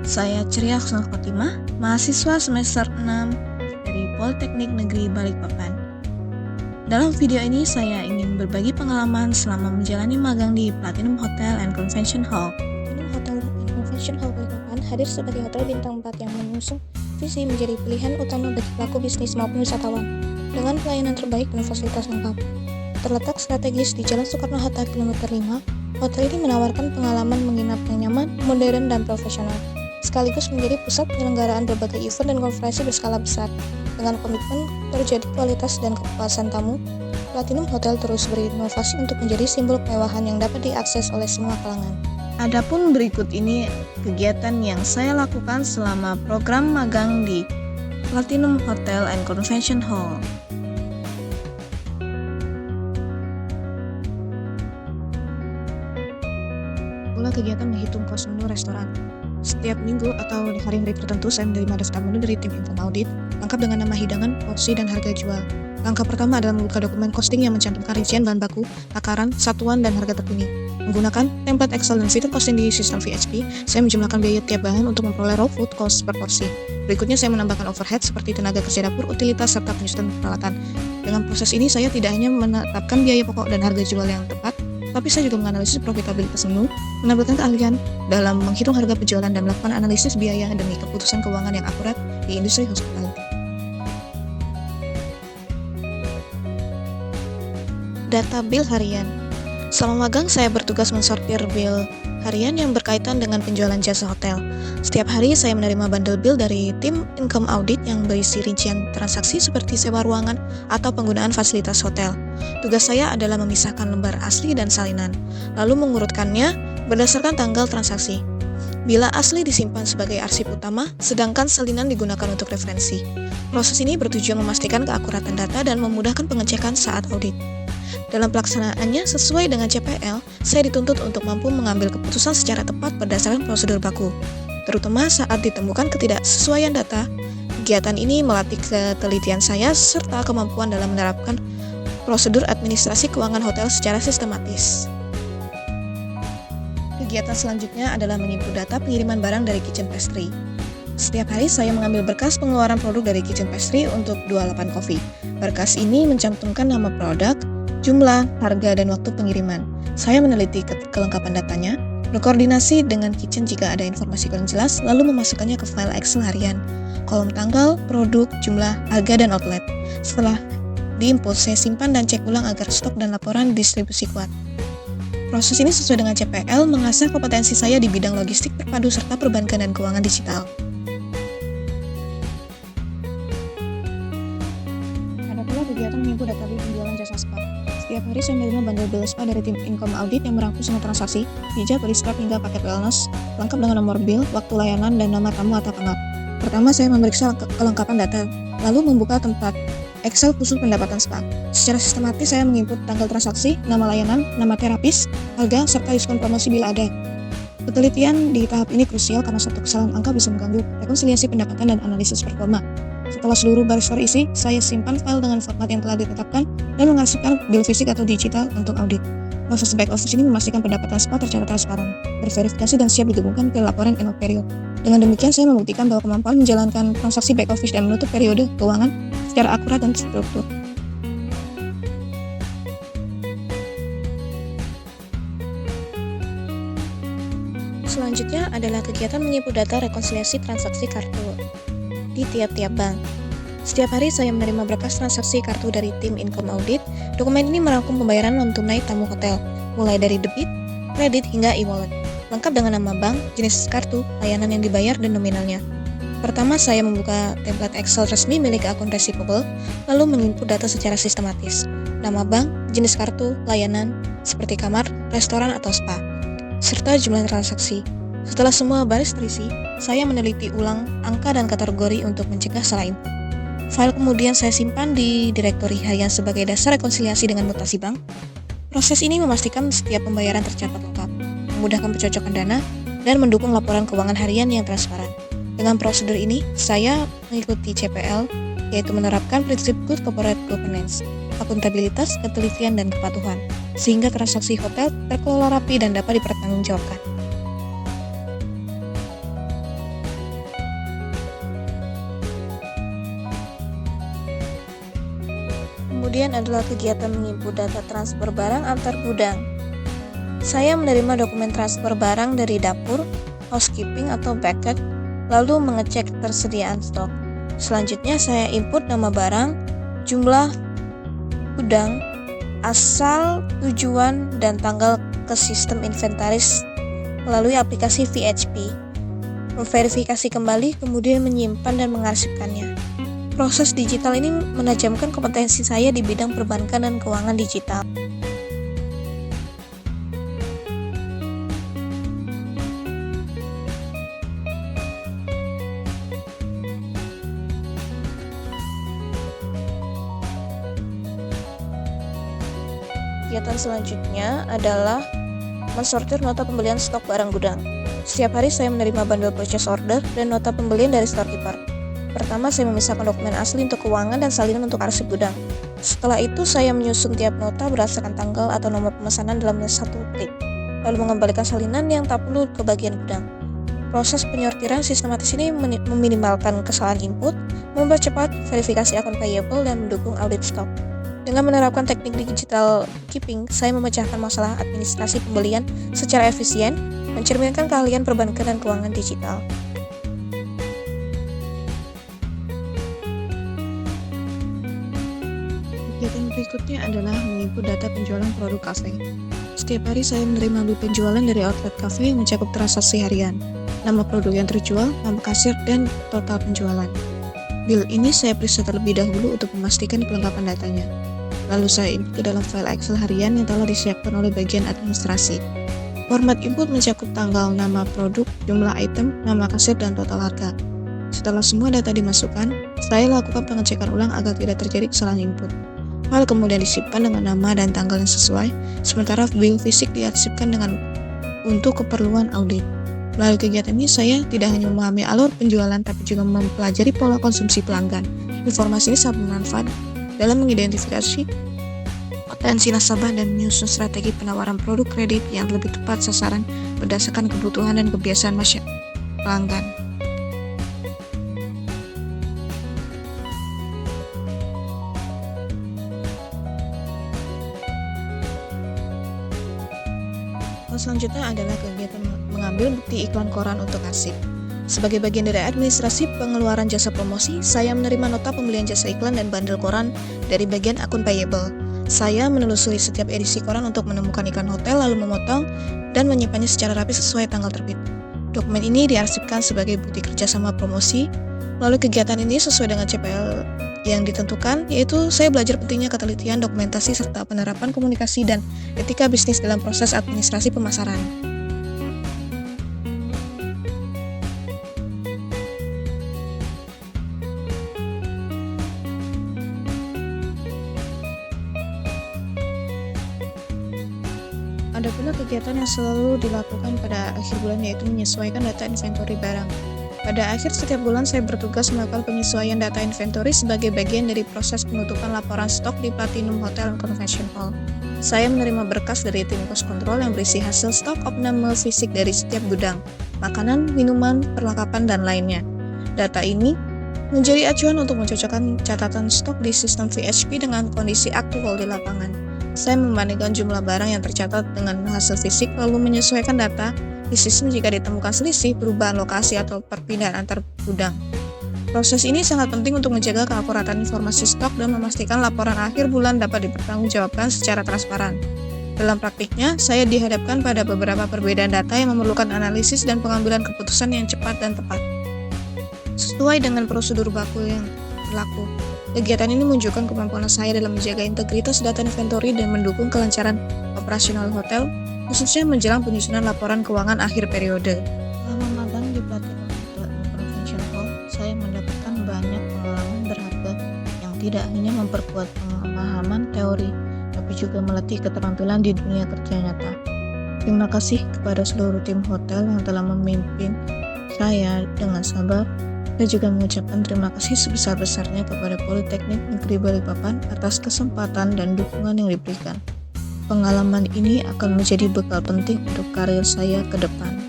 Saya Ceria Husnul Khotimah, mahasiswa semester 6 dari Politeknik Negeri Balikpapan. Dalam video ini saya ingin berbagi pengalaman selama menjalani magang di Platinum Hotel and Convention Hall. Platinum Hotel and Convention Hall Balikpapan hadir sebagai hotel bintang 4 yang mengusung visi menjadi pilihan utama bagi pelaku bisnis maupun wisatawan, dengan pelayanan terbaik dan fasilitas lengkap. Terletak strategis di Jalan Soekarno-Hatta kilometer 5, hotel ini menawarkan pengalaman menginap yang nyaman, modern, dan profesional, sekaligus menjadi pusat penyelenggaraan berbagai event dan konferensi berskala besar. Dengan komitmen terjadi kualitas dan kepuasan tamu, Platinum Hotel terus berinovasi untuk menjadi simbol kemewahan yang dapat diakses oleh semua kalangan. Adapun berikut ini kegiatan yang saya lakukan selama program magang di Platinum Hotel and Convention Hall. Mula kegiatan menghitung kos menu restoran. Setiap minggu atau di hari-hari tertentu saya menerima daftar menu dari tim Income Audit, lengkap dengan nama hidangan, porsi, dan harga jual. Langkah pertama adalah membuka dokumen costing yang mencantumkan rincian bahan baku, takaran, satuan, dan harga terkini. Menggunakan template Excel dan fitur costing di sistem VHP, saya menjumlahkan biaya tiap bahan untuk memperoleh raw food cost per porsi. Berikutnya saya menambahkan overhead seperti tenaga kerja dapur, utilitas, serta penyusutan peralatan. Dengan proses ini saya tidak hanya menetapkan biaya pokok dan harga jual yang tepat, tapi saya juga menganalisis profitabilitas menu, menampilkan keahlian dalam menghitung harga penjualan dan melakukan analisis biaya demi keputusan keuangan yang akurat di industri hospitality. Data bill harian. Selama magang, saya bertugas mensortir bill harian yang berkaitan dengan penjualan jasa hotel. Setiap hari saya menerima bundle bill dari tim Income Audit yang berisi rincian transaksi seperti sewa ruangan atau penggunaan fasilitas hotel. Tugas saya adalah memisahkan lembar asli dan salinan, lalu mengurutkannya berdasarkan tanggal transaksi. Bila asli disimpan sebagai arsip utama, sedangkan salinan digunakan untuk referensi. Proses ini bertujuan memastikan keakuratan data dan memudahkan pengecekan saat audit. Dalam pelaksanaannya sesuai dengan CPL, saya dituntut untuk mampu mengambil keputusan secara tepat berdasarkan prosedur baku, terutama saat ditemukan ketidaksesuaian data. Kegiatan ini melatih ketelitian saya serta kemampuan dalam menerapkan prosedur administrasi keuangan hotel secara sistematis. Kegiatan selanjutnya adalah menginput data pengiriman barang dari Kitchen Pastry. Setiap hari saya mengambil berkas pengeluaran produk dari Kitchen Pastry untuk 28 Coffee. Berkas ini mencantumkan nama produk, jumlah, harga, dan waktu pengiriman. Saya meneliti kelengkapan datanya, berkoordinasi dengan kitchen jika ada informasi kurang jelas, lalu memasukkannya ke file Excel harian, kolom tanggal, produk, jumlah, harga, dan outlet. Setelah diinput, saya simpan dan cek ulang agar stok dan laporan distribusi kuat. Proses ini sesuai dengan CPL, mengasah kompetensi saya di bidang logistik terpadu serta perbankan dan keuangan digital. Ada pula kegiatan menginput data bill penjualan jasa spa. Setiap hari saya menerima bundle bill spa dari tim Income Audit yang merangkum semua transaksi, hijab, body scrub, hingga paket wellness, lengkap dengan nomor bill, waktu layanan, dan nama tamu atau kamar. Pertama, saya memeriksa kelengkapan data, lalu membuka tempat Excel khusus pendapatan spa. Secara sistematis, saya menginput tanggal transaksi, nama layanan, nama terapis, harga, serta diskon promosi bila ada. Ketelitian di tahap ini krusial karena satu kesalahan angka bisa mengganggu rekonsiliasi pendapatan dan analisis performa. Setelah seluruh baris terisi, saya simpan file dengan format yang telah ditetapkan dan mengarsipkan bill fisik atau digital untuk audit. Proses back office ini memastikan pendapatan spa tercatat transparan, berverifikasi, dan siap digabungkan ke laporan end of period. Dengan demikian, saya membuktikan bahwa kemampuan menjalankan transaksi back office dan menutup periode keuangan secara akurat dan struktur. Selanjutnya adalah kegiatan menginput data rekonsiliasi transaksi kartu di tiap-tiap bank. Setiap hari saya menerima berkas transaksi kartu dari tim Income Audit. Dokumen ini merangkum pembayaran non-tunai tamu hotel, mulai dari debit, kredit, hingga e-wallet, lengkap dengan nama bank, jenis kartu, layanan yang dibayar, dan nominalnya. Pertama, saya membuka template Excel resmi milik akun receivable, lalu menginput data secara sistematis, nama bank, jenis kartu, layanan, seperti kamar, restoran, atau spa, serta jumlah transaksi. Setelah semua baris terisi, saya meneliti ulang angka dan kategori untuk mencegah salah input. File kemudian saya simpan di direktori harian sebagai dasar rekonsiliasi dengan mutasi bank. Proses ini memastikan setiap pembayaran tercatat lengkap, memudahkan pencocokan dana, dan mendukung laporan keuangan harian yang transparan. Dengan prosedur ini, saya mengikuti CPL, yaitu menerapkan prinsip Good Corporate Governance, akuntabilitas, ketelitian, dan kepatuhan, sehingga transaksi hotel terkelola rapi dan dapat dipertanggungjawabkan. Kemudian adalah kegiatan menginput data transfer barang antar gudang. Saya menerima dokumen transfer barang dari dapur, housekeeping atau packet, lalu mengecek ketersediaan stok. Selanjutnya saya input nama barang, jumlah gudang, asal, tujuan, dan tanggal ke sistem inventaris melalui aplikasi VHP. Memverifikasi kembali, kemudian menyimpan dan mengarsipkannya. Proses digital ini menajamkan kompetensi saya di bidang perbankan dan keuangan digital. Kegiatan selanjutnya adalah mensortir nota pembelian stok barang gudang. Setiap hari saya menerima bundle purchase order dan nota pembelian dari storekeeper. Pertama, saya memisahkan dokumen asli untuk keuangan dan salinan untuk arsip gudang. Setelah itu, saya menyusun tiap nota berdasarkan tanggal atau nomor pemesanan dalam satu klik, lalu mengembalikan salinan yang tak perlu ke bagian gudang. Proses penyortiran sistematis ini meminimalkan kesalahan input, mempercepat verifikasi akun payable, dan mendukung audit stok. Dengan menerapkan teknik digital keeping, saya memecahkan masalah administrasi pembelian secara efisien, mencerminkan keahlian perbankan dan keuangan digital. Kegiatan berikutnya adalah menginput data penjualan produk kafe. Setiap hari saya menerima bill penjualan dari outlet kafe yang mencakup transaksi harian, nama produk yang terjual, nama kasir, dan total penjualan. Bill ini saya periksa terlebih dahulu untuk memastikan kelengkapan datanya. Lalu saya input ke dalam file Excel harian yang telah disiapkan oleh bagian administrasi. Format input mencakup tanggal, nama produk, jumlah item, nama kasir, dan total harga. Setelah semua data dimasukkan, saya lakukan pengecekan ulang agar tidak terjadi kesalahan input. File kemudian disimpan dengan nama dan tanggal yang sesuai, sementara bill fisik diarsipkan untuk keperluan audit. Melalui kegiatan ini, saya tidak hanya memahami alur penjualan, tapi juga mempelajari pola konsumsi pelanggan. Informasi ini sangat bermanfaat dalam mengidentifikasi potensi nasabah dan menyusun strategi penawaran produk kredit yang lebih tepat sasaran berdasarkan kebutuhan dan kebiasaan pelanggan. Selanjutnya adalah kegiatan mengambil bukti iklan koran untuk arsip. Sebagai bagian dari administrasi pengeluaran jasa promosi, saya menerima nota pembelian jasa iklan dan bundle koran dari bagian akun payable. Saya menelusuri setiap edisi koran untuk menemukan iklan hotel, lalu memotong dan menyimpannya secara rapi sesuai tanggal terbit. Dokumen ini diarsipkan sebagai bukti kerjasama promosi. Melalui kegiatan ini sesuai dengan CPL yang ditentukan, yaitu saya belajar pentingnya ketelitian, dokumentasi, serta penerapan komunikasi dan etika bisnis dalam proses administrasi pemasaran. Ada pula kegiatan yang selalu dilakukan pada akhir bulan, yaitu menyesuaikan data inventory barang. Pada akhir setiap bulan, saya bertugas melakukan penyesuaian data inventory sebagai bagian dari proses penutupan laporan stok di Platinum Hotel and Convention Hall. Saya menerima berkas dari tim cost control yang berisi hasil stok opname fisik dari setiap gudang, makanan, minuman, perlengkapan, dan lainnya. Data ini menjadi acuan untuk mencocokkan catatan stok di sistem VHP dengan kondisi aktual di lapangan. Saya membandingkan jumlah barang yang tercatat dengan hasil fisik, lalu menyesuaikan data di sistem jika ditemukan selisih, perubahan lokasi, atau perpindahan antar gudang. Proses ini sangat penting untuk menjaga keakuratan informasi stok dan memastikan laporan akhir bulan dapat dipertanggungjawabkan secara transparan. Dalam praktiknya, saya dihadapkan pada beberapa perbedaan data yang memerlukan analisis dan pengambilan keputusan yang cepat dan tepat. Sesuai dengan prosedur baku yang berlaku, kegiatan ini menunjukkan kemampuan saya dalam menjaga integritas data inventory dan mendukung kelancaran operasional hotel, khususnya menjelang penyusunan laporan keuangan akhir periode. Selama magang di Platinum Hotel and Convention Hall, saya mendapatkan banyak pengalaman berharga yang tidak hanya memperkuat pemahaman teori, tapi juga melatih keterampilan di dunia kerja nyata. Terima kasih kepada seluruh tim hotel yang telah memimpin saya dengan sabar. Saya juga mengucapkan terima kasih sebesar-besarnya kepada Politeknik Negeri Balikpapan atas kesempatan dan dukungan yang diberikan. Pengalaman ini akan menjadi bekal penting untuk karir saya ke depan.